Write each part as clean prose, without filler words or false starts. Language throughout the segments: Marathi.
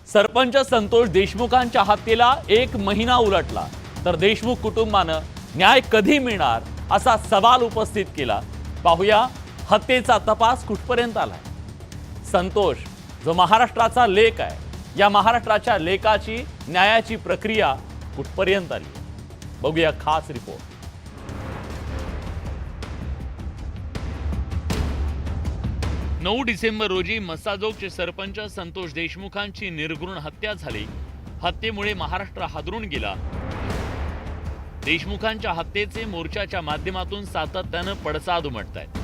सरपंच संतोष देशमुखांच्या हत्येला 1 महिना उलटला तर देशमुख कुटुंबानं न्याय कधी मिळणार असा सवाल उपस्थित केला। पाहूया हत्येचा तपास कुठपर्यंत आलाय। संतोष जो महाराष्ट्राचा लेक आहे, या महाराष्ट्राच्या लेकाची न्यायाची प्रक्रिया कुठपर्यंत आली, बघूया खास रिपोर्ट। 9 डिसेंबर रोजी मसाजोगचे सरपंच संतोष देशमुखांची निर्घृण हत्या झाली। हत्येमुळे महाराष्ट्र हादरून गेला। देशमुखांच्या हत्येचे मोर्चाच्या माध्यमातून सातत्याने पडसाद उमटतायत।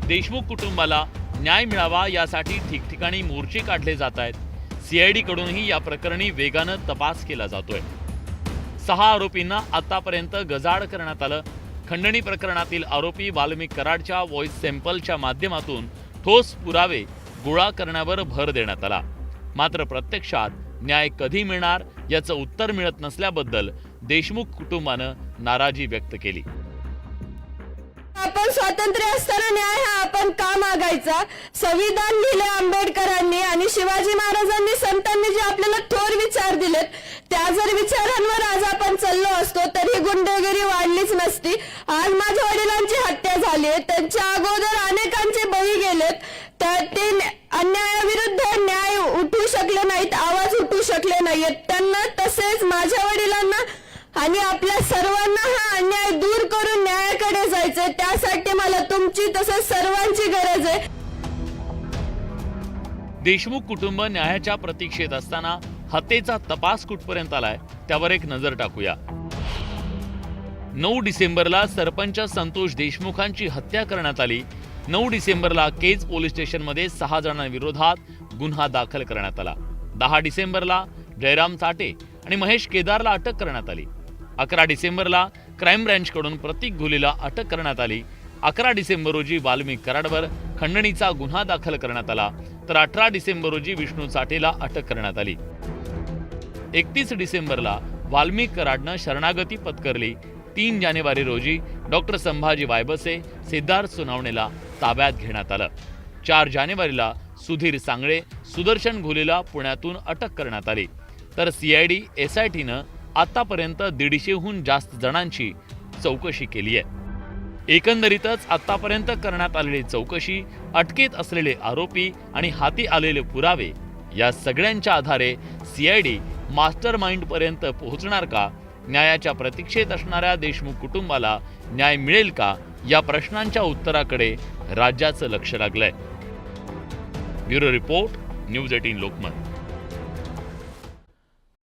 देशमुख कुटुंबाला न्याय मिळावा यासाठी ठिकठिकाणी मोर्चे काढले जात आहेत। सीआयडी कडूनही या प्रकरणी वेगाने तपास केला जातोय। 6 आरोपींना आतापर्यंत गजाआड करण्यात आलं। खंडणी प्रकरणातील आरोपी वाल्मिक कराडच्या व्हॉइस सॅम्पलच्या माध्यमातून ठोस पुरावे गोळा करण्यावर भर देण्यात आला। मात्र प्रत्यक्षात न्याय कधी मिळणार याचं उत्तर मिळत नसल्याबद्दल देशमुख कुटुंबानं नाराजी व्यक्त केली। आपण स्वातंत्र्य असताना न्याय हा आपण का मागायचा? संविधान लिहिले आंबेडकरांनी आणि शिवाजी महाराजांनी, संतांनी जे आपल्याला थोर विचार दिलेत, त्या जर विचारांवर आज आपण चाललो असतो तर ही गुंडगिरी वाढलीच नसती। आज माझ्या वडिलांची हत्या झाली आहे, त्यांच्या अगोदर अनेकांचे बळी गेलेत, तर ते अन्यायाविरुद्ध न्याय उठू शकले नाहीत, आवाज उठू शकले नाहीत। त्यांना तसेच माझ्या वडिलांना आणि आपल्या सर्वांना हा अन्याय दूर करून न्यायाकडे जायचंय। त्यासाठी मला तुमची तसंच सर्वांची गरज आहे। देशमुख कुटुंब न्यायाच्या प्रतीक्षेत असताना हत्येचा तपास कुठपर्यंत आलाय त्यावर एक नजर टाकूया। 9 डिसेंबरला सरपंच संतोष देशमुखांची हत्या करण्यात आली। 9 डिसेंबरला केज पोलीस स्टेशनमध्ये 6 जणांविरोधात गुन्हा दाखल करण्यात आला। 10 डिसेंबरला जयराम चाटे आणि महेश केदारला अटक करण्यात आली। 11 डिसेंबरला क्राईम ब्रँचकडून प्रतीक घुलेला अटक करण्यात आली। 11 डिसेंबर रोजी वाल्मिक कराडवर खंडणीचा गुन्हा दाखल करण्यात आला, तर 18 डिसेंबर रोजी विष्णू चाटेला अटक करण्यात आली। 31 डिसेंबरला वाल्मिक कराडनं शरणागती पत्करली। 3 जानेवारी रोजी डॉक्टर संभाजी वायबसे, सिद्धार्थ सोनावणेला ताब्यात घेण्यात आलं। 4 जानेवारीला सुधीर सांगळे, सुदर्शन घुलेला पुण्यातून अटक करण्यात आली। तर सीआयडी एसआयटीनं आतापर्यंत 150हून जास्त जणांची चौकशी केली आहे। एकंदरीतच आतापर्यंत करण्यात आलेली चौकशी, अटकेत असलेले आरोपी आणि हाती आलेले पुरावे या सगळ्यांच्या आधारे सीआयडी मास्टर माइंड पर्यंत पोहोचणार का? न्यायाच्या प्रतीक्षेत असणाऱ्या देशमुख कुटुंबाला न्याय मिळेल का? या प्रश्नांच्या उत्तराकडे राज्याचं लक्ष लागलंय। Bureau report, news 18 Lokmat.